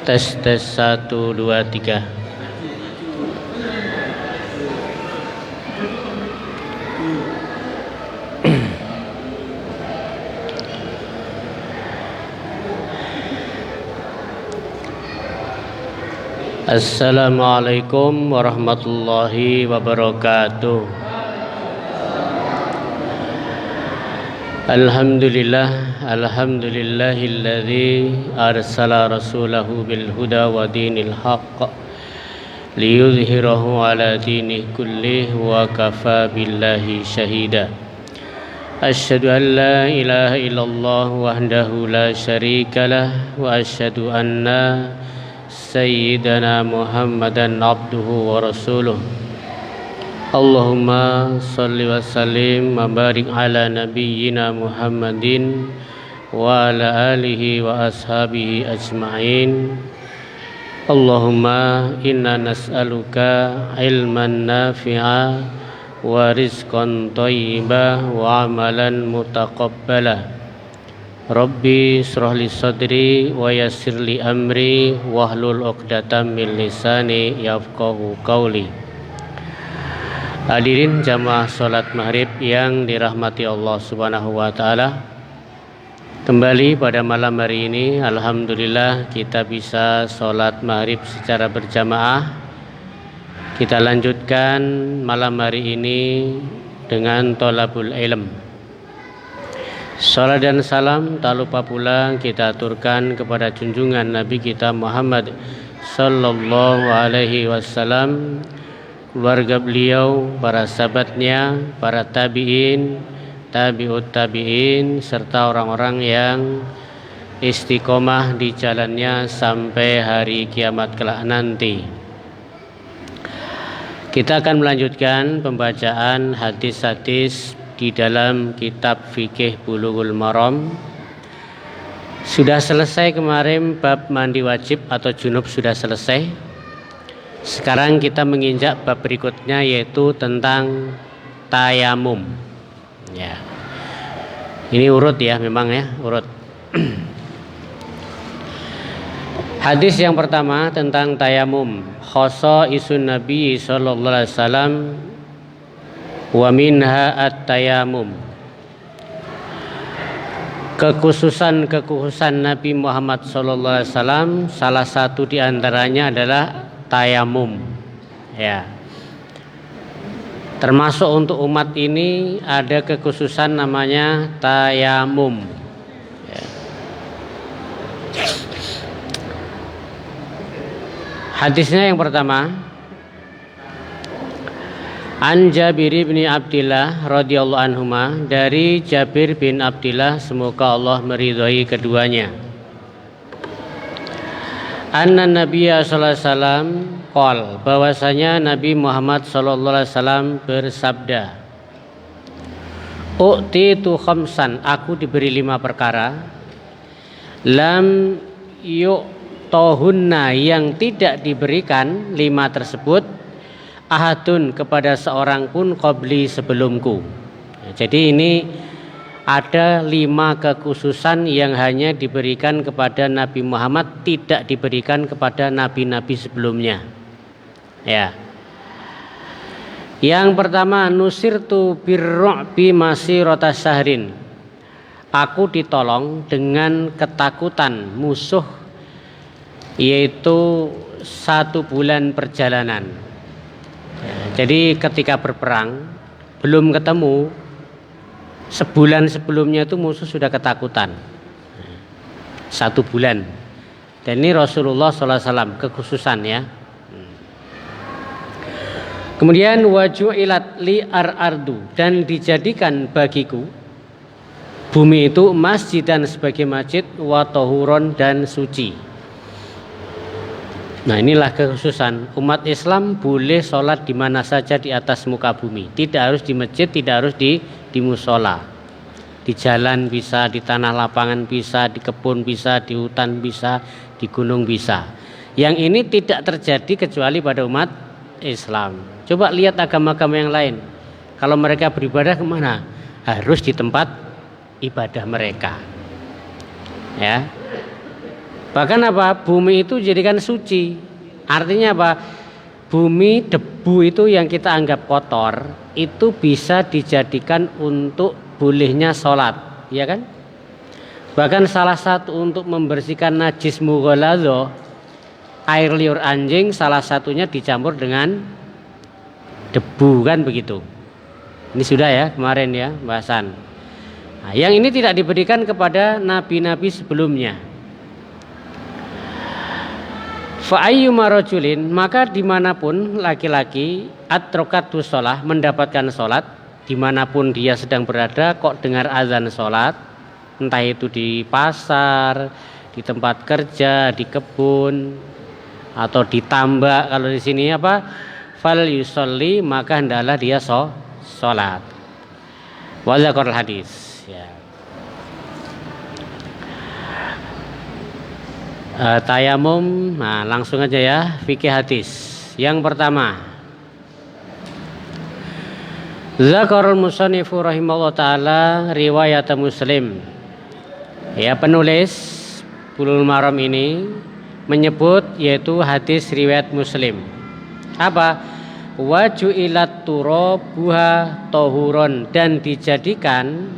Tes tes 1 2 3. Assalamualaikum warahmatullahi wabarakatuh. Alhamdulillahilladzi arsala rasulahu bil huda wa dinil haqq liyudhhirahu ala dinihi kullih wa kafa billahi syahida. Asyhadu an la ilaha illallah wahdahu la syarikalah wa asyhadu anna sayyidana Muhammadan abduhu wa rasuluh. Allahumma salli wa sallim wa barik ala nabiyyina Muhammadin wa ala alihi wa ashabihi ajma'in. Allahumma inna nas'aluka ilman nafi'a wa rizqan thayyiba wa amalan mutaqabbala. Rabbi shrah li sadri wa yassir li amri wahlul 'uqdatam min lisani yafqahu qawli. Hadirin jamaah salat maghrib yang dirahmati Allah Subhanahu wa taala. Kembali pada malam hari ini alhamdulillah kita bisa salat maghrib secara berjamaah. Kita lanjutkan malam hari ini dengan thalabul ilm. Salat dan salam tak lupa pula kita aturkan kepada junjungan Nabi kita Muhammad sallallahu alaihi wasallam, keluarga beliau, para sahabatnya, para tabi'in, tabi'ut tabi'in, serta orang-orang yang istiqomah di jalannya sampai hari kiamat kelak nanti. Kita akan melanjutkan pembacaan hadis-hadis di dalam kitab fikih Bulughul Maram. Sudah selesai kemarin bab mandi wajib atau junub sudah selesai. Sekarang kita menginjak bab berikutnya yaitu tentang tayamum. Ya. Ini urut ya, memang ya, urut. Hadis yang pertama tentang tayamum. Khosaisun Nabi sallallahu alaihi wasallam wa minha at-tayamum. Kekhususan Nabi Muhammad sallallahu alaihi wasallam salah satu di antaranya adalah tayamum, ya. Termasuk untuk umat ini ada kekhususan namanya tayamum. Ya. Hadisnya yang pertama, An Jabir bin Abdillah radhiyallahu anhuma, dari Jabir bin Abdillah semoga Allah meridhai keduanya. Anna Nabiyya sallallahu alaihi wasallam qol, bahwasanya Nabi Muhammad sallallahu alaihi wasallam bersabda, U'titu khamsan, aku diberi 5 perkara, lam yu'tohunna, yang tidak diberikan 5 tersebut, ahadun, kepada seorang pun, qabli, sebelumku. Jadi ini ada 5 kekhususan yang hanya diberikan kepada Nabi Muhammad, tidak diberikan kepada nabi-nabi sebelumnya. Ya. Yang pertama, nusirtu birru'bi masirata syahrin. Aku ditolong dengan ketakutan musuh, yaitu 1 bulan perjalanan. Ya, jadi ketika berperang belum ketemu, sebulan sebelumnya itu musuh sudah ketakutan. 1 bulan. Dan ini Rasulullah SAW kekhususan ya. Kemudian waju'ilat li ar-ardu, dan dijadikan bagiku bumi itu masjidan, sebagai masjid, wa tahuron, dan suci. Nah, inilah kekhususan umat Islam, boleh sholat di mana saja di atas muka bumi. Tidak harus di masjid, tidak harus di musola. Di jalan bisa, di tanah lapangan bisa, di kebun bisa, di hutan bisa, di gunung bisa. Yang ini tidak terjadi kecuali pada umat Islam. Coba lihat agama-agama yang lain. Kalau mereka beribadah kemana? Harus di tempat ibadah mereka. Ya. Bahkan apa? Bumi itu jadikan suci. Artinya apa? Bumi, debu itu yang kita anggap kotor itu bisa dijadikan untuk bolehnya sholat, ya kan? Bahkan salah satu untuk membersihkan najis mughaladho, air liur anjing salah satunya dicampur dengan debu, kan begitu. Ini sudah ya kemarin ya bahasan. Nah, yang ini tidak diberikan kepada nabi-nabi sebelumnya. Fa'ayyuma rajulin, maka dimanapun laki-laki atrokatu sholah, mendapatkan sholat, dimanapun dia sedang berada kok dengar azan sholat, entah itu di pasar, di tempat kerja, di kebun, atau di tambak, kalau di sini apa, fal yusolli, maka hendaklah dia sholat. Wa dzakar hadis ya. Tayamum, nah langsung aja ya fikih hadis. Yang pertama, zakarul musannifu rahimahullah taala riwayat Muslim. Ya, penulis Bulughul Maram ini menyebut yaitu hadis riwayat Muslim. Apa? Waju'ilat turabuha tohuron, dan dijadikan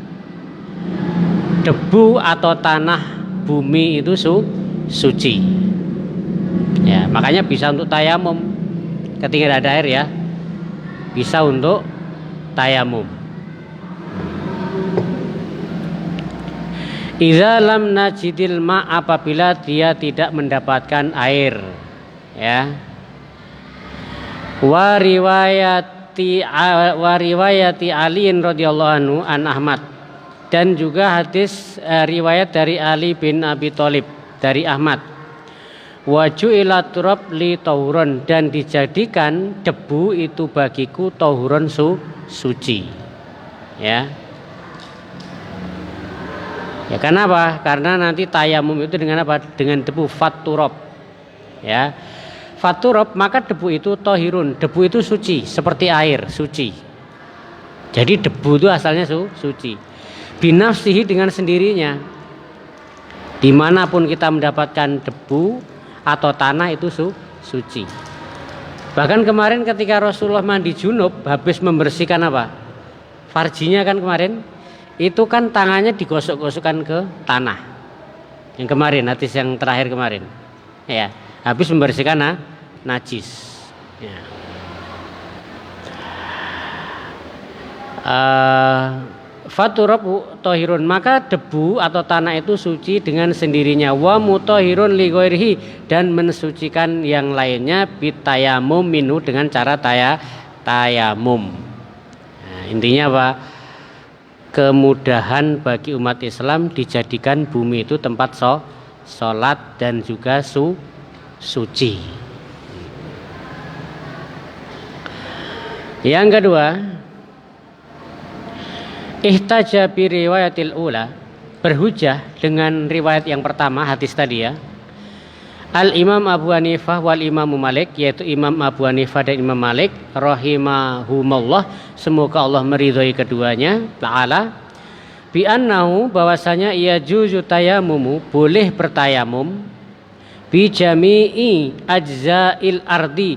debu atau tanah bumi itu suci. Ya, makanya bisa untuk tayamum. Ketika ada air ya, bisa untuk tayamum. Idza lam najidil ma, apabila dia tidak mendapatkan air, ya. Wa riwayati Ali radhiyallahu anhu an Ahmad, dan juga hadis riwayat dari Ali bin Abi Thalib dari Ahmad. Wa ju'ilat turab li tahuron, dan dijadikan debu itu bagiku tahuron suci. Ya. Ya, kenapa? Karena nanti tayamum itu dengan apa? Dengan debu faturab. Ya. Faturab, maka debu itu tohirun, debu itu suci, seperti air, suci. Jadi debu itu asalnya suci. Binafsihi, dengan sendirinya. Dimanapun kita mendapatkan debu atau tanah itu suci. Bahkan kemarin ketika Rasulullah mandi junub, habis membersihkan apa? Farjinya kan kemarin, itu kan tangannya digosok-gosokkan ke tanah. Yang kemarin, hadis yang terakhir kemarin. Ya, habis membersihkan najis. Ya. Faturabu tohirun, maka debu atau tanah itu suci dengan sendirinya. Wa mutohirun li ghairihi, dan mensucikan yang lainnya bitayamum minhu, dengan cara tayamum. Nah, intinya apa? Kemudahan bagi umat Islam dijadikan bumi itu tempat sholat dan juga suci. Yang kedua, ihtaja bi riwayatil ula, berhujah dengan riwayat yang pertama, hadis tadi ya. Al Imam Abu Hanifah wal Imam Malik, yaitu Imam Abu Hanifah dan Imam Malik rahimahumullah, semoga Allah meridhai keduanya taala, bi annahu, bahwasanya ia juzu tayamumu, boleh bertayamum, bi jami'i ajza'il ardi,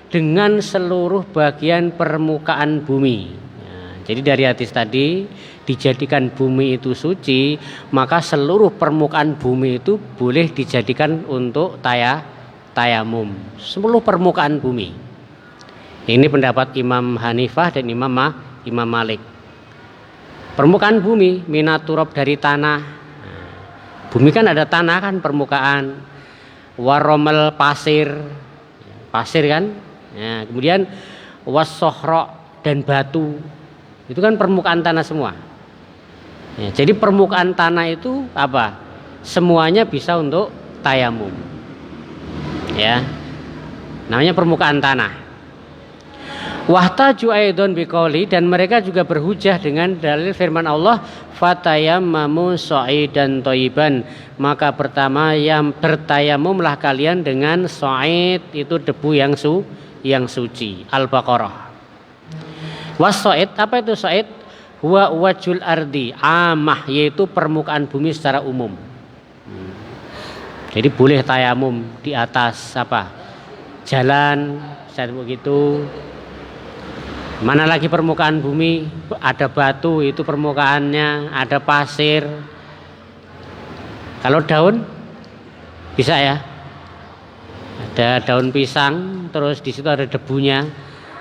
dengan seluruh bagian permukaan bumi. Jadi dari hadis tadi, dijadikan bumi itu suci, maka seluruh permukaan bumi itu boleh dijadikan untuk tayamum. Seluruh permukaan bumi. Ini pendapat Imam Hanifah dan Imam Malik. Permukaan bumi, minaturab, dari tanah. Bumi kan ada tanah kan, permukaan. Waromel, pasir kan. Ya, kemudian wasohro, dan batu. Itu kan permukaan tanah semua. Ya, jadi permukaan tanah itu apa? Semuanya bisa untuk tayamum. Ya, namanya permukaan tanah. Wahtaju aidon biqauli, dan mereka juga berhujah dengan dalil firman Allah, fatayammamu sha'idan thayyiban, maka pertama yang bertayamumlah kalian dengan sha'id, itu debu yang suci. Al-Baqarah. Was-sha'id, apa itu sha'id? Huwa wajhul ardi amah, yaitu permukaan bumi secara umum. Jadi boleh tayamum di atas jalan, saya begitu. Mana lagi permukaan bumi, ada batu itu permukaannya, ada pasir. Kalau daun bisa ya. Ada daun pisang, terus di situ ada debunya.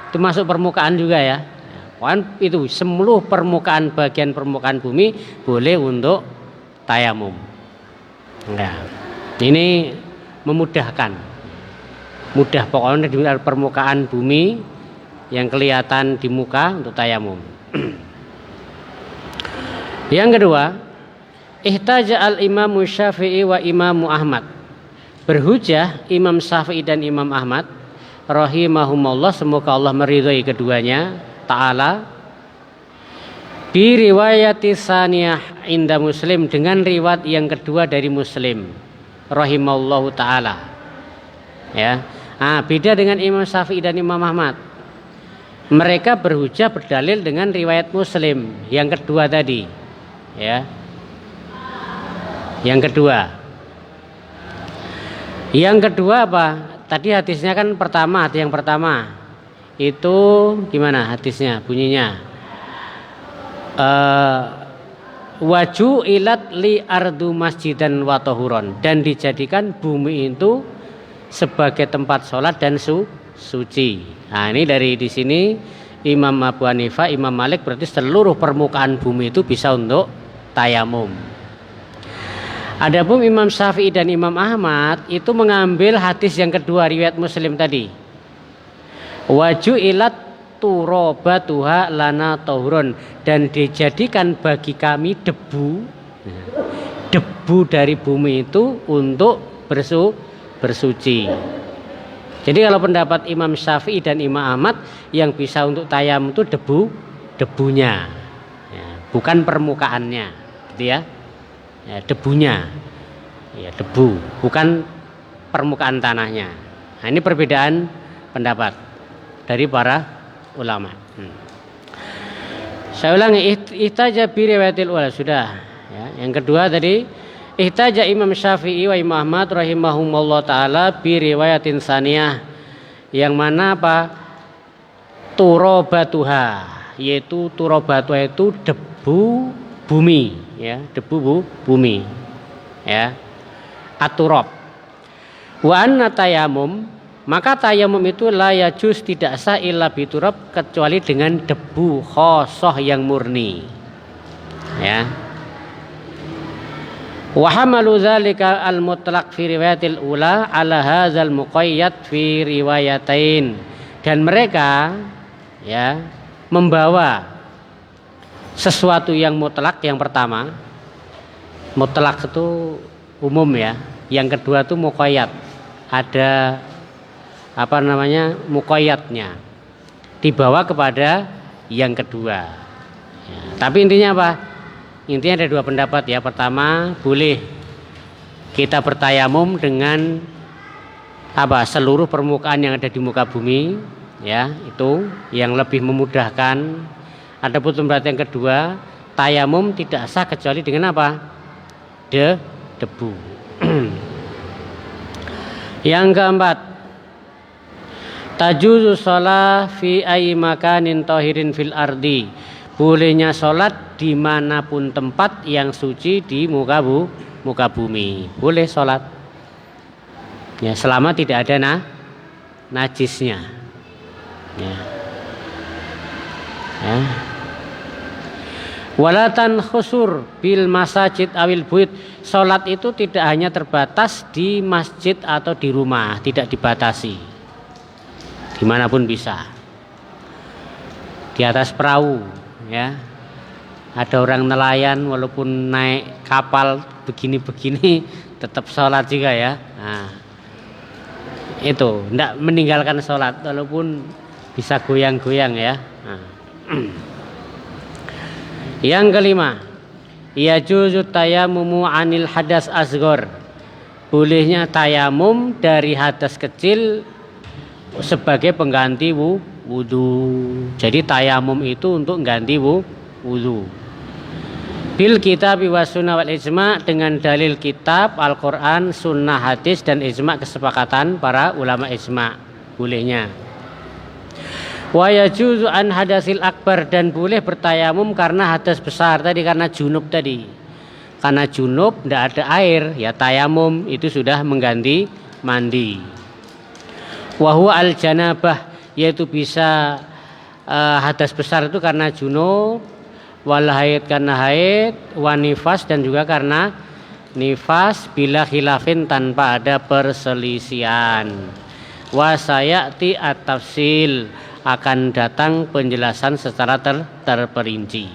Itu masuk permukaan juga ya. Kan itu seluruh bagian permukaan bumi boleh untuk tayamum. Nah, ini memudahkan. Mudah pokoknya di permukaan bumi yang kelihatan di muka untuk tayamum. Yang kedua, ihtaja al-Imam Syafi'i wa Imam Ahmad. Berhujah Imam Syafi'i dan Imam Ahmad rahimahumullah, semoga Allah meridhai keduanya ta'ala, bi riwayati saniyah inda Muslim, dengan riwayat yang kedua dari Muslim rahimallahu ta'ala. Ya. Beda dengan Imam Syafi'i dan Imam Ahmad. Mereka berhujah berdalil dengan riwayat Muslim yang kedua tadi. Ya. Yang kedua apa? Tadi hadisnya kan hadis yang pertama itu gimana hadisnya bunyinya? Waju ilat li ardu masjidan wa tahuron, dan dijadikan bumi itu sebagai tempat sholat dan suci. Nah, ini dari di sini Imam Abu Hanifah, Imam Malik berarti seluruh permukaan bumi itu bisa untuk tayamum. Adapun Imam Syafi'i dan Imam Ahmad itu mengambil hadis yang kedua riwayat Muslim tadi. Waju ilat turobatuha lana tahuron, dan dijadikan bagi kami debu dari bumi itu untuk bersuci. Jadi kalau pendapat Imam Syafi'i dan Imam Ahmad, yang bisa untuk tayamum itu debunya, ya, bukan permukaannya, gitu ya. Ya, debunya, ya, debu, bukan permukaan tanahnya. Nah, ini perbedaan pendapat dari para ulama. Saya ulangi, ihtaja bi riwayatil ula, sudah. Ya, yang kedua tadi, ihtaja Imam Syafi'i wa Imam Ahmad rahimahumullah taala bi riwayatin saniyah, yang mana turobatuha, yaitu turobatuha itu debu bumi, ya, debu bumi, ya, aturab. Wa anna tayamum, maka tayamum itu la yajuz, tidak sah illa biturab, kecuali dengan debu khosoh yang murni, ya. Wa hamalu dzalika al mutlaq fi riwayatil ula ala hadzal muqayyad fi riwayatain, dan mereka, ya, membawa sesuatu yang mutlak yang pertama. Mutlak itu umum, ya. Yang kedua itu muqayyad, ada muqayyadnya, dibawa kepada yang kedua, ya. Tapi intinya apa? Intinya ada dua pendapat, ya. Pertama, boleh kita bertayamum dengan seluruh permukaan yang ada di muka bumi, ya, itu yang lebih memudahkan. Adapun pendapat yang kedua, tayamum tidak sah kecuali dengan debu. Yang keempat, tajuzu shalah fi ayyi makanin tahirin fil ardi, bolehnya sholat dimanapun tempat yang suci di muka bumi, boleh sholat, ya, selama tidak ada najisnya, ya. Ya. Walatan khusur bil masajid awil buit, sholat itu tidak hanya terbatas di masjid atau di rumah, tidak dibatasi, dimanapun bisa. Di atas perahu, ya, ada orang nelayan walaupun naik kapal begini-begini tetap sholat juga, ya. Nah, itu tidak meninggalkan sholat walaupun bisa goyang-goyang, ya. Nah. Yang kelima, yajuzu tayamumu anil hadas asghar, bolehnya tayamum dari hadas kecil sebagai pengganti wudu. Jadi tayamum itu untuk ganti wudu. bil kitab wa sunnah wal ijma, dengan dalil kitab, Al-Quran, sunnah, hadis, dan ijma, kesepakatan para ulama ijma bolehnya. Wa yajuzu an hadasil akbar, dan boleh bertayamum karena hadas besar tadi, karena junub tadi. Karena junub tidak ada air, ya tayamum itu sudah mengganti mandi. Wa huwa al janabah, yaitu bisa hadas besar itu karena junub, wal haid karena haid, wa nifas dan juga karena nifas, bila khilafin tanpa ada perselisihan. Wa sayati at-tafsil, akan datang penjelasan secara terperinci.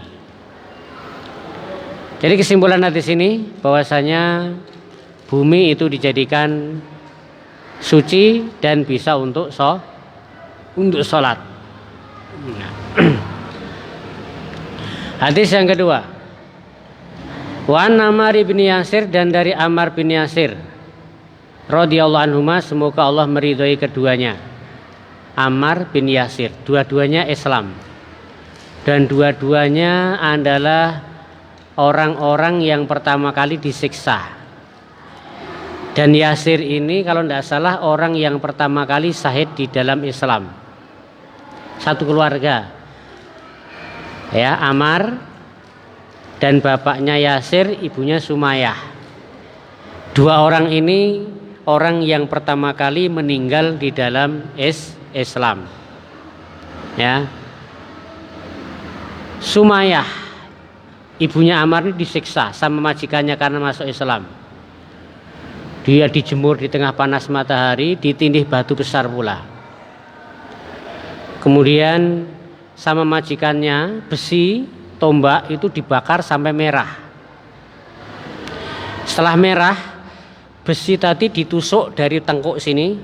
Jadi kesimpulan dari sini bahwasanya bumi itu dijadikan suci dan bisa untuk sholat. Nah. Hadis yang kedua, wa an Ammar bin Yasir, dan dari Ammar bin Yasir radhiyallahu anhuma, semoga Allah meridhai keduanya. Ammar bin Yasir, dua-duanya Islam dan dua-duanya adalah orang-orang yang pertama kali disiksa. Dan Yasir ini kalau tidak salah orang yang pertama kali syahid di dalam Islam. Satu keluarga, ya, Ammar dan bapaknya Yasir, ibunya Sumayyah. Dua orang ini orang yang pertama kali meninggal di dalam Islam, ya. Sumayyah, ibunya Ammar ini disiksa sama majikannya karena masuk Islam. Dia dijemur di tengah panas matahari, ditindih batu besar pula. Kemudian sama majikannya besi, tombak itu dibakar sampai merah. Setelah merah, besi tadi ditusuk dari tengkuk sini,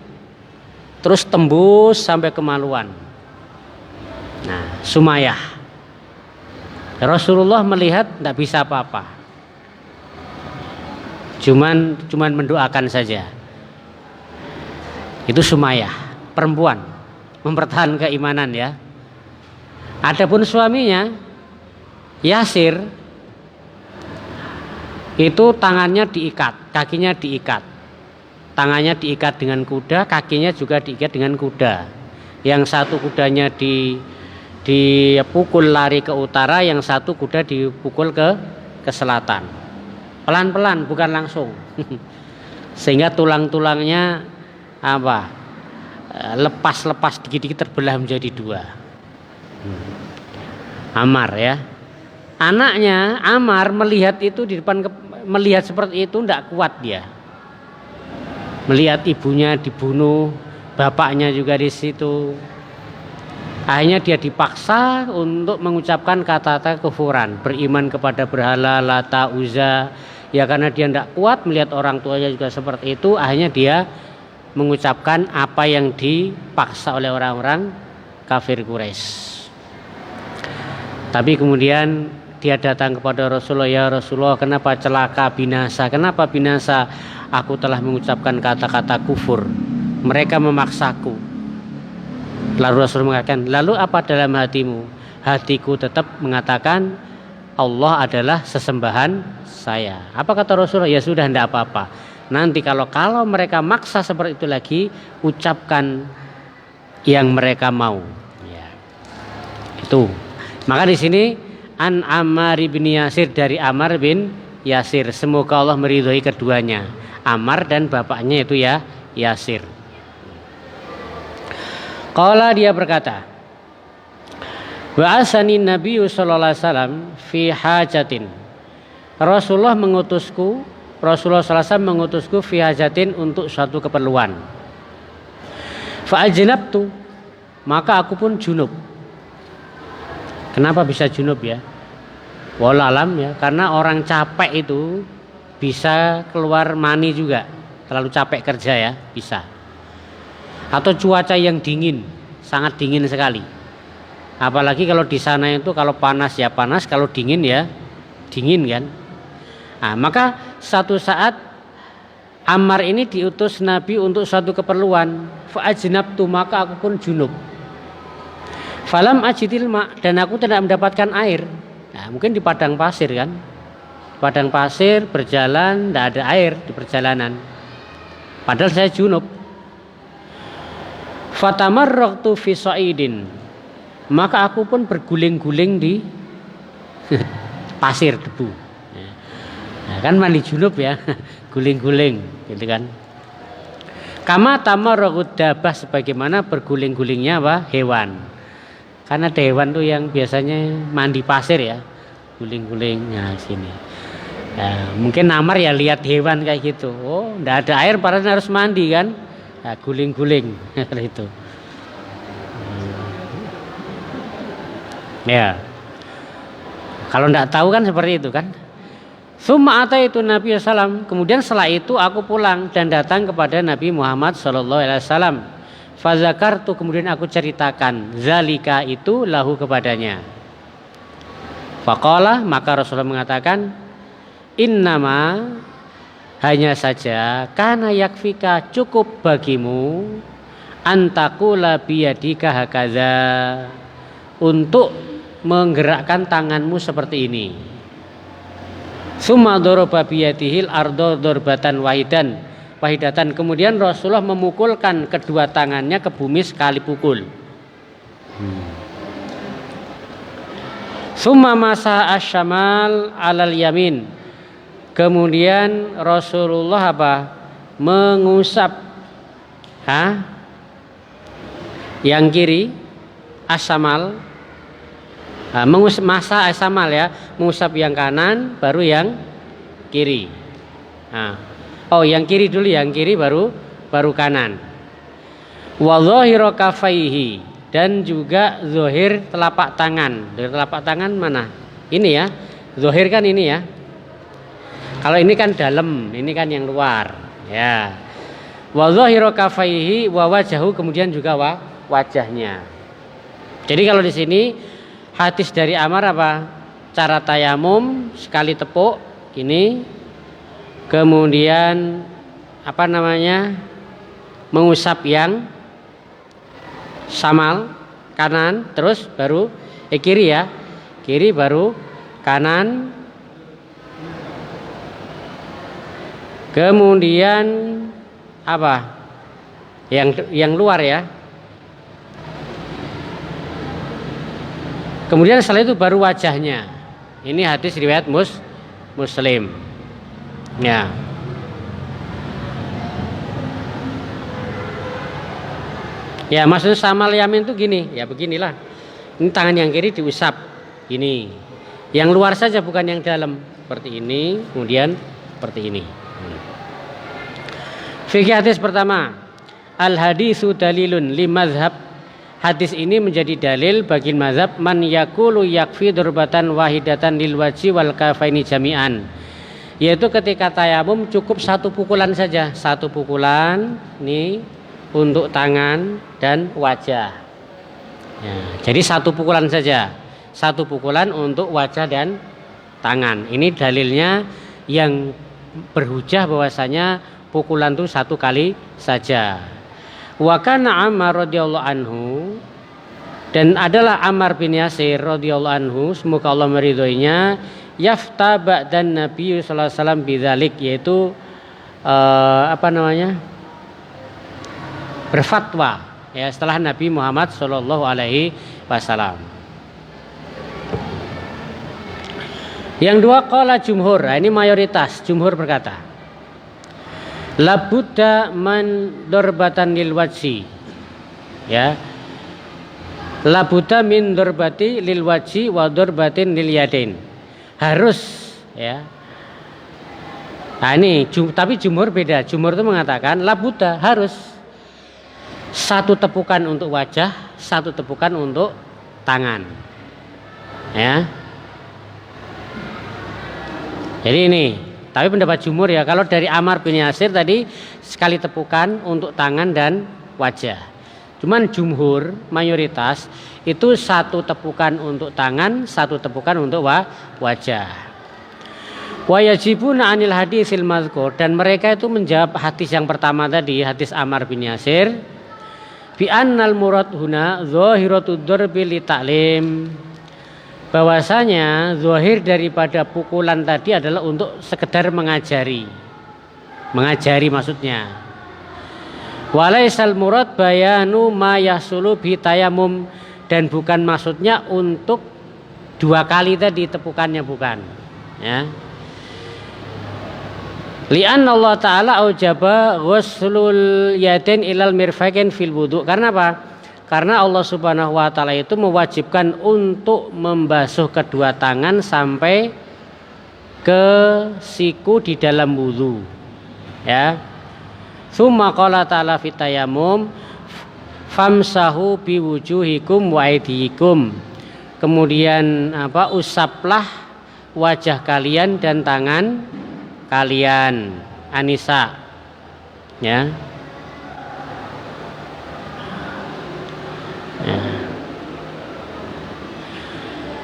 terus tembus sampai kemaluan. Nah, Sumayyah, Rasulullah melihat tidak bisa apa-apa, cuman mendoakan saja. Itu Sumayyah, perempuan mempertahankan keimanan, ya. Adapun suaminya Yasir, itu tangannya diikat, kakinya diikat. Tangannya diikat dengan kuda, kakinya juga diikat dengan kuda. Yang satu kudanya dipukul lari ke utara, yang satu kuda dipukul ke selatan. Pelan-pelan, bukan langsung. Sehingga tulang-tulangnya lepas-lepas dikit-dikit terbelah menjadi dua. Ammar, ya. Anaknya Ammar melihat itu di depan, melihat seperti itu tidak kuat dia. Melihat ibunya dibunuh, bapaknya juga di situ. Akhirnya dia dipaksa untuk mengucapkan kata-kata kufuran, beriman kepada berhala, Lata, Uzza. Ya karena dia tidak kuat melihat orang tuanya juga seperti itu, akhirnya dia mengucapkan apa yang dipaksa oleh orang-orang kafir Quraisy. Tapi kemudian dia datang kepada Rasulullah, ya Rasulullah, kenapa celaka binasa? Kenapa binasa? Aku telah mengucapkan kata-kata kufur, mereka memaksaku. Lalu Rasul mengatakan, lalu apa dalam hatimu? Hatiku tetap mengatakan Allah adalah sesembahan saya. Apa kata Rasulullah? Ya sudah, tidak apa-apa. Nanti kalau mereka maksa seperti itu lagi, ucapkan yang mereka mau. Ya. Itu. Maka di sini an Ammar bin Yasir, dari Ammar bin Yasir, semoga Allah meridhai keduanya, Ammar dan bapaknya itu ya Yasir. Qala, dia berkata, wa asani Nabi sallallahu alaihi wasallam fi hajatin. Rasulullah sallallahu alaihi wasallam mengutusku fi hajatin, untuk suatu keperluan. Fa ajnabtu, maka aku pun junub. Kenapa bisa junub, ya? Wallahu alam, ya, karena orang capek itu bisa keluar mani juga, terlalu capek kerja, ya, bisa. Atau cuaca yang dingin, sangat dingin sekali. Apalagi kalau di sana itu kalau panas ya panas, kalau dingin ya dingin, kan. Nah, maka satu saat Ammar ini diutus Nabi untuk suatu keperluan. Fa ajnabtu, maka aku pun junub. Falam ajidil ma, dan aku tidak mendapatkan air. Nah, mungkin di padang pasir, kan. padang pasir, berjalan, tidak ada air di perjalanan. Padahal saya junub. Fatamarraqtu fi sa'idin. Maka aku pun berguling-guling di pasir debu. Nah, kan mandi junub ya, guling-guling, gitu kan. Kama tamarraqud dabah, sebagaimana berguling-gulingnya apa? Hewan. Karena ada hewan tuh yang biasanya mandi pasir ya, guling-guling. Nah, sini. Nah, mungkin namar ya lihat hewan kayak gitu. Oh, enggak ada air, padahal harus mandi kan? Nah, guling-guling itu. Ya. Kalau enggak tahu kan seperti itu kan? Summa ataitu Nabi sallam. Kemudian setelah itu aku pulang dan datang kepada Nabi Muhammad sallallahu alaihi wasallam. Fazakartu, kemudian aku ceritakan zalika itu lahu kepadanya. Faqala, maka Rasulullah mengatakan, innama, hanya saja, kana yakfika, cukup bagimu, antakula biyadika hakaza, untuk menggerakkan tanganmu seperti ini. Summa doroba biyadihil ardo dorbatan wahidatan. Kemudian Rasulullah memukulkan kedua tangannya ke bumi sekali pukul. Summa masa asyamal alal yamin. Kemudian Rasulullah apa? Mengusap yang kiri, asyamal. Masa asamal ya, mengusap yang kanan baru yang kiri. Yang kiri dulu, yang kiri baru kanan. Wa dhahiru kafaihi, dan juga zahir telapak tangan. Dari telapak tangan mana? Ini ya. Zahir kan ini ya. Kalau ini kan dalam, ini kan yang luar, ya. Wa dhahiru kafaihi wa wajahu, kemudian juga wajahnya. Jadi kalau di sini hadis dari Ammar apa? Cara tayamum sekali tepuk ini, kemudian mengusap yang samal kanan, terus baru kiri ya, kiri baru kanan, kemudian apa? Yang luar ya. Kemudian setelah itu baru wajahnya. Ini hadis riwayat Muslim. Ya. Ya, maksudnya samal yamin itu gini, ya beginilah. Ini tangan yang kiri diusap gini. Yang luar saja, bukan yang dalam. Seperti ini, kemudian seperti ini. Fikih hadis pertama. Al hadisu dalilun li mazhab. Hadis ini menjadi dalil bagi mazhab man yakulu yakfi durbatan wahidatan lil wajhi wal kafaini jami'an. Yaitu ketika tayamum cukup satu pukulan saja, satu pukulan nih untuk tangan dan wajah. Ya, jadi satu pukulan saja, satu pukulan untuk wajah dan tangan. Ini dalilnya yang berhujah bahwasanya pukulan itu satu kali saja. Wa kana Ammar radhiyallahu anhu, dan adalah Ammar bin Yasir radhiyallahu anhu, semoga Allah meridhoinya, yafta ba'dan Nabi sallallahu alaihi wasallam bidzalik, yaitu berfatwa ya setelah Nabi Muhammad sallallahu alaihi wasallam. Yang dua, qala jumhur. Nah, ini mayoritas, jumhur berkata la budda man dorbatan lil wajhi, ya, la budda min dorbati lil wajhi wa dorbatin lil yadain, harus ya. Nah ini tapi jumhur beda. Jumhur itu mengatakan la budda, harus satu tepukan untuk wajah, satu tepukan untuk tangan, ya. Jadi ini, tapi pendapat jumhur ya, kalau dari Ammar bin Yasir tadi sekali tepukan untuk tangan dan wajah. Cuman jumhur mayoritas itu satu tepukan untuk tangan, satu tepukan untuk wajah. Wa yajibuna anil hadisil mazkur, dan mereka itu menjawab hadis yang pertama tadi, hadis Ammar bin Yasir, bi annal murad huna zahiratud darbi li ta'lim, bahwasanya zahir daripada pukulan tadi adalah untuk sekedar mengajari maksudnya. Walaisal murad bayanu ma yahsulu bi tayammum, dan bukan maksudnya untuk dua kali tadi tepukannya, bukan ya. Li'anna Allah Ta'ala aujaba ghuslul yadain ilal mirfaqain fil wudu. Karena apa? Karena Allah Subhanahu wa Ta'ala itu mewajibkan untuk membasuh kedua tangan sampai ke siku di dalam wudu. Ya. Tsumma qala ta'ala fit tayammum famsahu biwujuhikum wa aydikum. Kemudian usaplah wajah kalian dan tangan kalian. An-Nisa ya.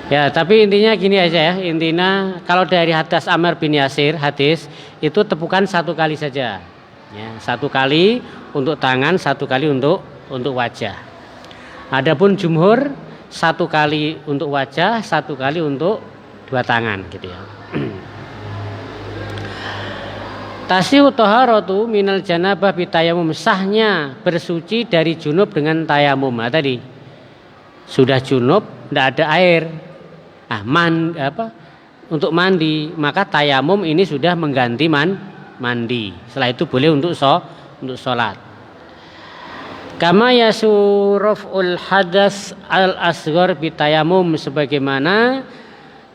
Ya, tapi intinya gini aja ya. Intinya kalau dari hadis Ammar bin Yasir itu tepukan satu kali saja. Ya, satu kali untuk tangan, satu kali untuk wajah. Adapun jumhur satu kali untuk wajah, satu kali untuk dua tangan gitu ya. Tasyihu taharatu minal janabah bitayamum, sahnya bersuci dari junub dengan tayamum. Nah, tadi sudah junub tidak ada air. Untuk mandi, maka tayamum ini sudah mengganti mandi. Setelah itu boleh untuk sholat. Kama yasuruful hadas al asghar bitayamum, sebagaimana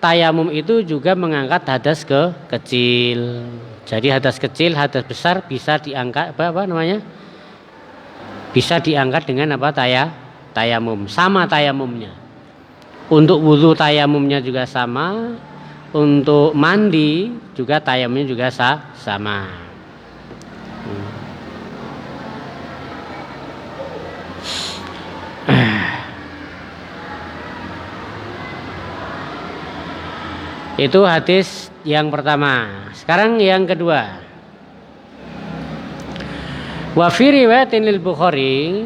tayamum itu juga mengangkat hadas kecil. Jadi hadas kecil, hadas besar bisa diangkat bisa diangkat dengan tayamum. Sama tayamumnya. Untuk wudu tayamumnya juga sama. Untuk mandi juga tayamumnya juga sama. Itu hadis yang pertama. Sekarang yang kedua. Wa fi riwayatin lil Bukhari,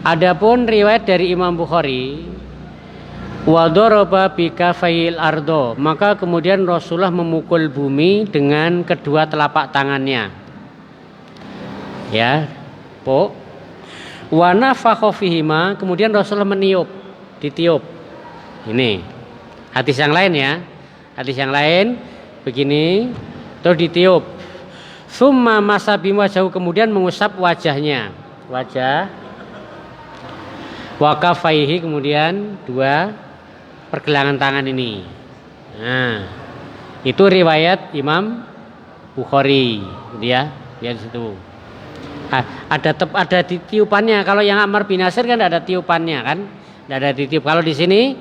adapun riwayat dari Imam Bukhari, wa daraba bi kafayil ardo, maka kemudian Rasulullah memukul bumi dengan kedua telapak tangannya. Ya, po. Wa nafakha fihima, kemudian Rasulullah ditiup. Ini hadis yang lain ya. Hadis yang lain begini, terus ditiup. Summa masa bimajahu, kemudian mengusap wajahnya. Wajah. Wa kafaihi, kemudian dua pergelangan tangan ini. Nah, itu riwayat Imam Bukhari, ya, di situ. Ada tiupannya. Kalau yang Ammar bin Yasir kan ada tiupannya kan? Tidak ada ditiup. Kalau di sini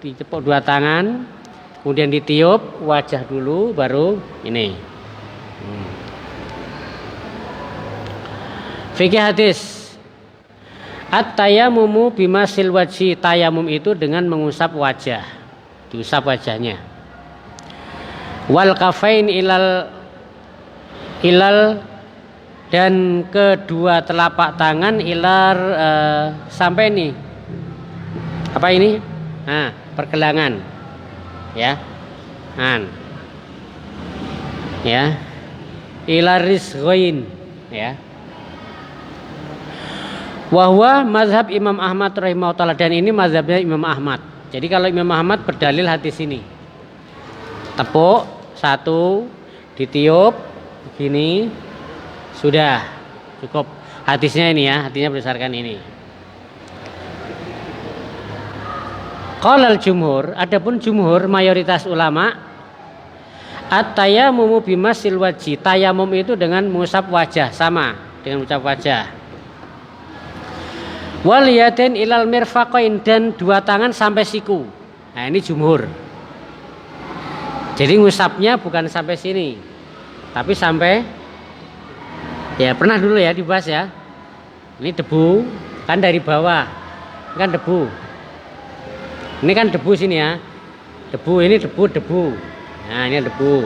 ditepuk dua tangan, kemudian ditiup wajah dulu, baru ini. Fikih hadis. At-tayammumu bimasil wajhi, tayamum itu dengan mengusap wajah, diusap wajahnya. Wal kafain ilal dan kedua telapak tangan ilar sampai ini. Apa ini? Nah, pergelangan. Ya. Ya. Ilar rizghain, ya. Wahwa mazhab Imam Ahmad rahimahullah, dan ini mazhabnya Imam Ahmad. Jadi kalau Imam Ahmad berdalil hadis ini, tepuk satu, ditiup begini, sudah cukup hadisnya ini ya, hadisnya berdasarkan ini. Qalal jumhur, adapun jumhur mayoritas ulama, at-tayammumu bimasil wajhi, tayamum itu dengan mengusap wajah, sama dengan mengusap wajah. Wal yadain ilal mirfaqain, dan dua tangan sampai siku. Nah, ini jumhur. Jadi ngusapnya bukan sampai sini, tapi sampai, ya pernah dulu ya dibahas ya. Ini debu kan dari bawah, ini kan debu. Ini kan debu sini ya. Debu ini debu. Nah, ini debu.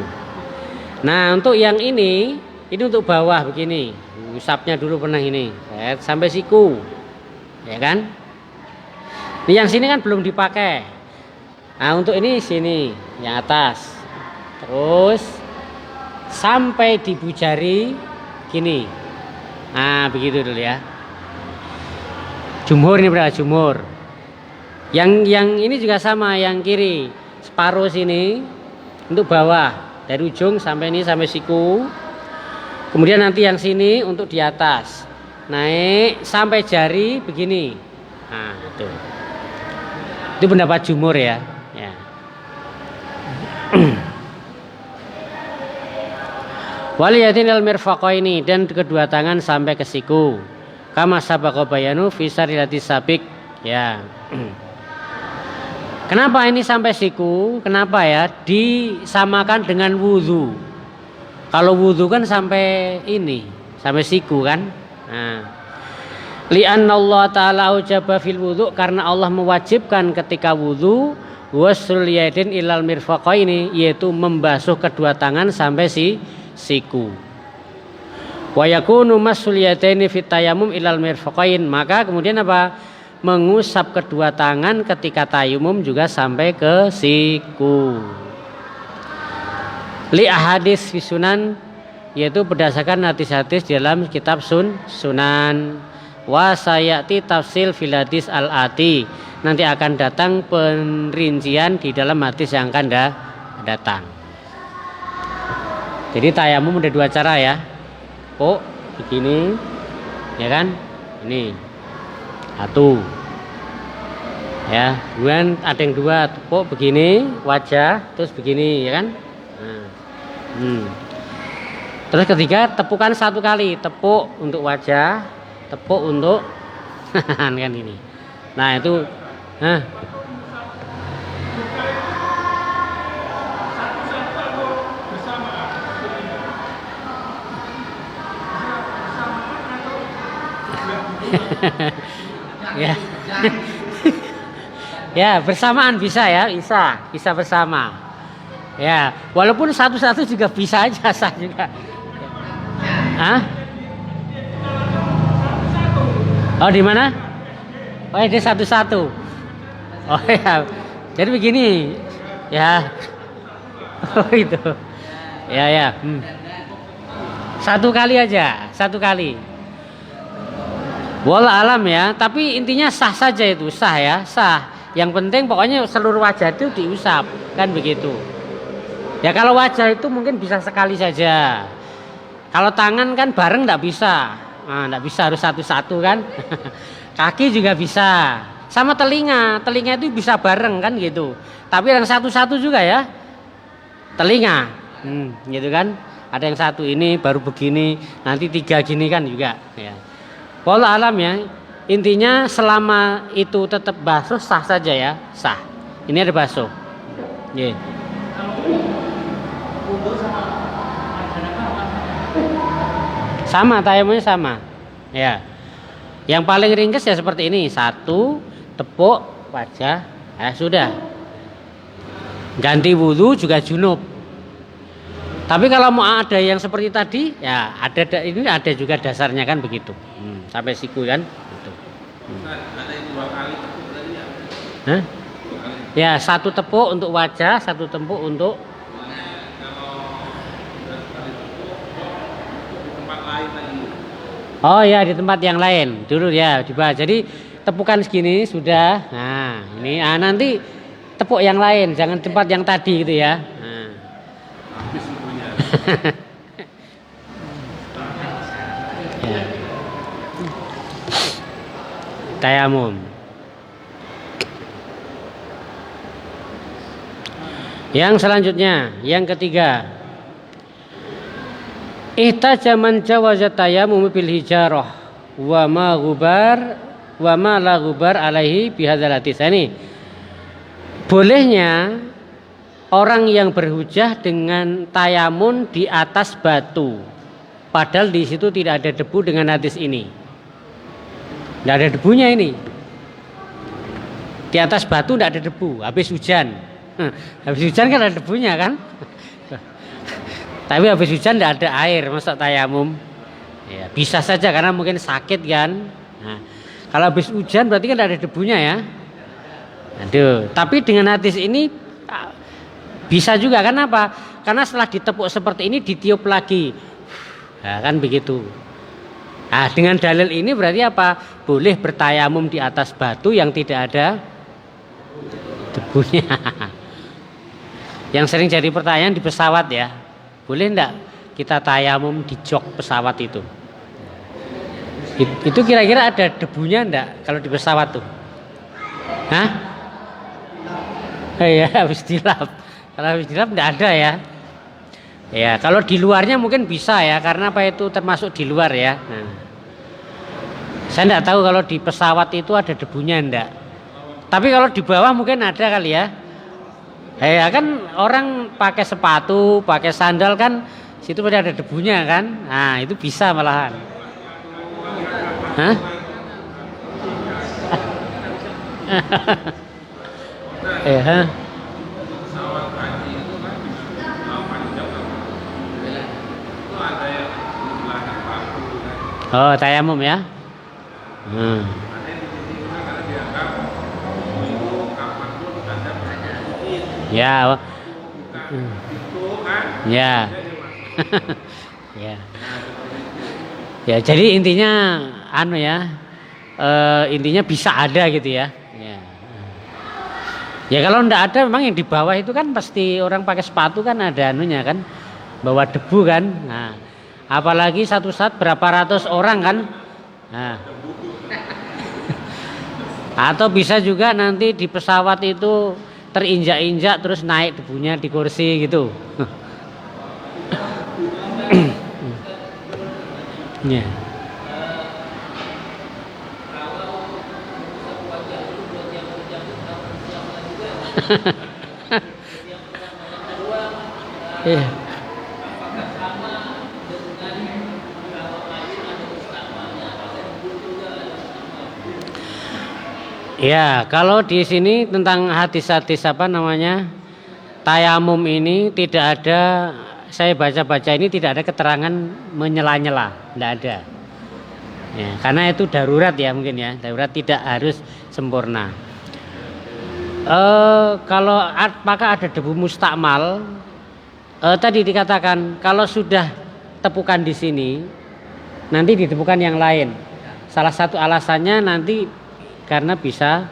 Nah, untuk yang ini untuk bawah begini. Ngusapnya dulu pernah ini, sampai siku. Ya kan? Ini yang sini kan belum dipakai. Nah, untuk ini sini yang atas. Terus sampai di jari gini. Nah, begitu dulu ya. Jumhur ini berapa? Jumhur. Yang ini juga sama, yang kiri. Separuh sini untuk bawah. Dari ujung sampai ini sampai siku. Kemudian nanti yang sini untuk di atas. Naik sampai jari begini. Nah, itu. Itu pendapat jumhur ya. Ya. Waliyatinil mirfaqaini, dan kedua tangan sampai ke siku. Kama sabaqa bayanu fi sarilati sabik. Ya. Kenapa ini sampai siku? Kenapa ya? Disamakan dengan wudu. Kalau wudu kan sampai ini, sampai siku kan? Nah. Li'anna Allah Ta'ala ujaba fil wudu, karena Allah mewajibkan ketika wudu wasul yadin ilal mirfaqaini, yaitu membasuh kedua tangan sampai siku. Wa yakunu masul yadaini fit tayammum ilal mirfaqain, maka kemudian apa? Mengusap kedua tangan ketika tayamum juga sampai ke siku. Li ahadits fi sunan, yaitu berdasarkan hadis-hadis dalam kitab sunan. Wa sayati tafsil fil hadis al-ati, nanti akan datang perincian di dalam hadis yang akan datang. Jadi tayamum ada dua cara ya. Oh, begini, ya kan? Ini satu, ya. Kemudian ada yang dua, tepuk begini, wajah, terus begini, ya kan? Nah. Terus ketiga, tepukan satu kali, tepuk untuk wajah, tepuk untuk kan ini. Nah itu, ya. Ya, bersamaan bisa ya, bisa bersama. Ya, walaupun satu-satu juga bisa aja, sah juga. Hah? Oh, di mana? Oh, ini satu-satu. Oh ya. Jadi begini. Ya. Oh, itu. Ya. Satu kali aja, satu kali. Wallah alam ya, tapi intinya sah saja itu, sah ya, sah. Yang penting pokoknya seluruh wajah itu diusap, kan begitu. Ya kalau wajah itu mungkin bisa sekali saja. Kalau tangan kan bareng enggak bisa. Nah, enggak bisa, harus satu-satu kan. Kaki juga bisa. Sama telinga itu bisa bareng kan gitu. Tapi yang satu-satu juga ya. Telinga. Gitu kan. Ada yang satu ini baru begini, nanti tiga gini kan juga ya. Wallah alam ya. Intinya selama itu tetap basuh sah saja ya, sah. Ini ada basuh. Yeah. Sama, tayamumnya sama. Ya. Yang paling ringkas ya seperti ini, satu, tepuk wajah, sudah. Ganti wudu juga junub. Tapi kalau mau ada yang seperti tadi, ya ini ada juga dasarnya kan begitu. Sampai siku kan. Gitu. Ada yang dua kali tepuk tadi ya? Hah? Ya, satu tepuk untuk wajah, satu tepuk untuk oh ya, di tempat yang lain dulu ya dibahas. Jadi tepukan segini sudah. Nah ini nanti tepuk yang lain, jangan tempat yang tadi gitu ya. Nah. Ya. Tayamum. Yang selanjutnya, yang ketiga, ihtajaman jawaza tayammum bil hijarah wa ma la ghubar alaihi bihadzal hadis. Ini bolehnya orang yang berhujah dengan tayamun di atas batu, padahal di situ tidak ada debu dengan hadis ini. Tidak ada debunya ini. Di atas batu tidak ada debu, habis hujan. Habis hujan kan ada debunya kan. Tapi habis hujan tidak ada air, masa tayamum? Ya, bisa saja karena mungkin sakit kan. Nah, kalau habis hujan berarti kan tidak ada debunya ya. Aduh, tapi dengan hadis ini bisa juga, kenapa? Karena setelah ditepuk seperti ini ditiup lagi. Nah, kan begitu. Nah, dengan dalil ini berarti apa? Boleh bertayamum di atas batu yang tidak ada debunya. Yang sering jadi pertanyaan di pesawat ya. Boleh enggak kita tayamum di jok pesawat itu? Itu kira-kira ada debunya enggak kalau di pesawat tuh? Hah? Iya, habis dilap. Kalau habis dilap enggak ada ya. Ya, kalau di luarnya mungkin bisa ya, karena apa itu termasuk di luar ya. Nah, saya enggak tahu kalau di pesawat itu ada debunya enggak. Tapi kalau di bawah mungkin ada kali ya. Ya kan orang pakai sepatu, pakai sandal kan, situ pada ada debunya kan. Nah, itu bisa malahan. Hah? Ya. Pesawat haji itu kan 8 jam itu ada yang di belakang paku kan. Oh, tayamum ya. Ada yang di sini karena dianggap itu kapanpun ada Ya. itu kan. Ya. Ya. Ya, jadi intinya intinya bisa ada gitu ya. Ya. Ya kalau ndak ada memang yang di bawah itu kan pasti orang pakai sepatu kan ada anunya kan, bawa debu kan. Nah, apalagi satu saat berapa ratus orang kan. Nah. Atau bisa juga nanti di pesawat itu terinjak-injak terus naik debunya di kursi gitu. Ya. Iya. Ya, kalau di sini tentang hadis-hadis tayamum ini tidak ada, saya baca-baca ini tidak ada keterangan menyela-nyela, tidak ada. Ya, karena itu darurat ya mungkin ya, darurat tidak harus sempurna. Kalau apakah ada debu mustakmal? Tadi dikatakan kalau sudah tepukan di sini, nanti ditepukan yang lain. Salah satu alasannya nanti karena bisa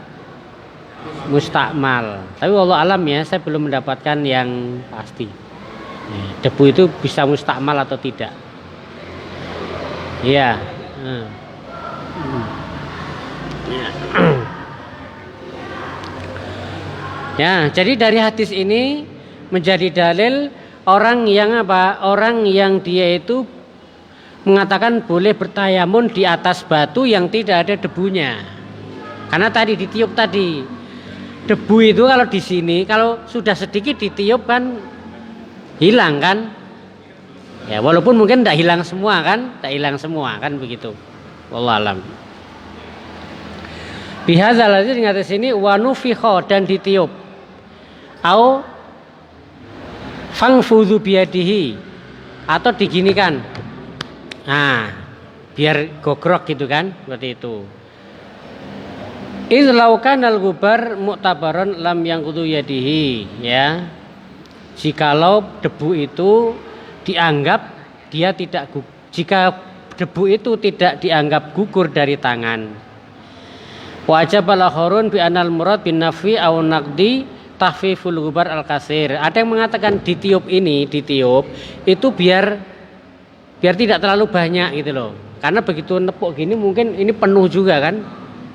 mustakmal. Tapi wallahu alam ya, saya belum mendapatkan yang pasti. Debu itu bisa mustakmal atau tidak? Iya. Ya, jadi dari hadis ini menjadi dalil orang yang dia itu mengatakan boleh bertayamum di atas batu yang tidak ada debunya. Karena tadi ditiup tadi. Debu itu kalau di sini kalau sudah sedikit ditiup kan hilang kan? Ya, walaupun mungkin tidak hilang semua kan begitu. Wallahu alam. Bihadzal hadis ingat sini wa nufikha dan ditiup. Au fangfudhu biyadihi atau diginikan. Nah, biar gogrok gitu kan, seperti itu. Izlaukan al-gubar mu'tabaron lam yangkutu yadihi, ya. Jikalau debu itu dianggap jika debu itu tidak dianggap gugur dari tangan. Wajib al-akhirun bi anal murad bin nafi au naqdi tahfiful gubar al-kasir. Ada yang mengatakan ditiup itu biar tidak terlalu banyak gitu loh. Karena begitu nepuk gini mungkin ini penuh juga kan?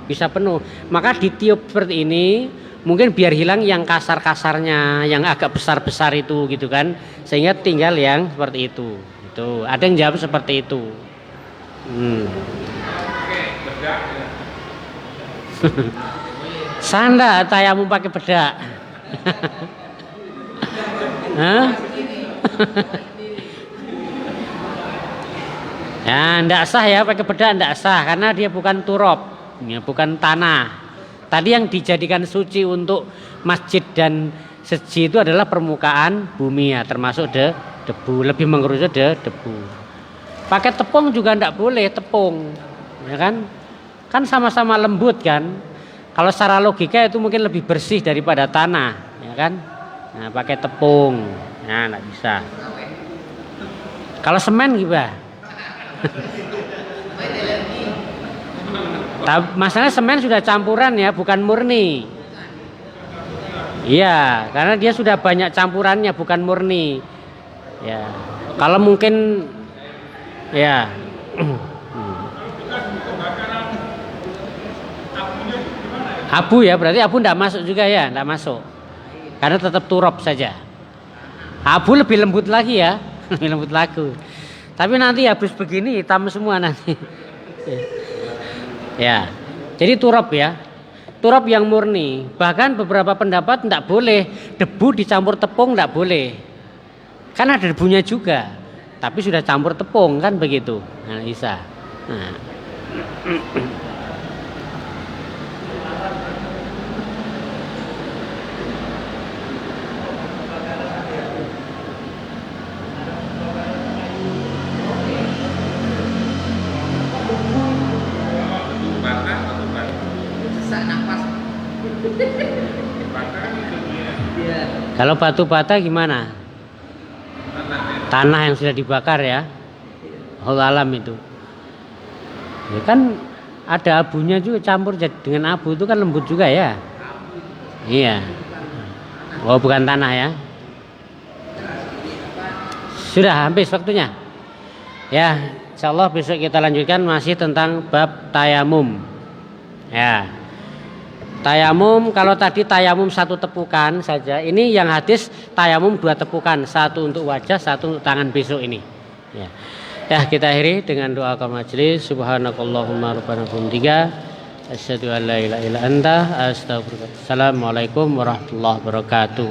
Bisa penuh. Maka ditiup seperti ini mungkin biar hilang yang kasar-kasarnya, yang agak besar-besar itu gitu kan. Sehingga tinggal yang seperti itu. Itu. Ada yang jawab seperti itu. Oke, bedak. Sanda tayamum pakai bedak. Hah? Ya, ndak sah ya pakai bedak, ndak sah karena dia bukan turab, ya, bukan tanah. Tadi yang dijadikan suci untuk masjid dan seji itu adalah permukaan bumi ya, termasuk debu, lebih mengerucut debu. Pakai tepung juga ndak boleh, tepung, ya kan? Kan sama-sama lembut kan. Kalau secara logika itu mungkin lebih bersih daripada tanah, ya kan? Nah, pakai tepung, nah nggak bisa. Kalau semen gimana? Masalahnya semen sudah campuran ya, bukan murni. Iya, karena dia sudah banyak campurannya, bukan murni. Ya, kalau mungkin, ya. Abu ya, berarti abu tidak masuk juga ya, tidak masuk. Karena tetap turap saja. Abu lebih lembut lagi ya, lebih lembut lagi. Tapi nanti habis begini hitam semua nanti. Ya, jadi turap ya, turap yang murni. Bahkan beberapa pendapat tidak boleh debu dicampur tepung, tidak boleh. Kan ada debunya juga, tapi sudah campur tepung kan begitu. Nah, bisa. Nah. Kalau batu bata gimana? Tanah yang sudah dibakar ya. Allah alam itu. Ya kan ada abunya juga campur dengan abu itu kan lembut juga ya. Iya. Oh bukan tanah ya. Sudah habis waktunya. Ya, insyaallah besok kita lanjutkan masih tentang bab tayamum. Ya. Tayamum, kalau tadi tayamum 1 tepukan saja, ini yang hadis tayamum 2 tepukan, 1 untuk wajah, 1 untuk tangan besok ini. Ya, ya kita akhiri dengan doa majelis. Subhanakallahumma rabbana bihamdika asyhadu an la ilaha illa anta astaghfiruka. Assalamualaikum warahmatullahi wabarakatuh.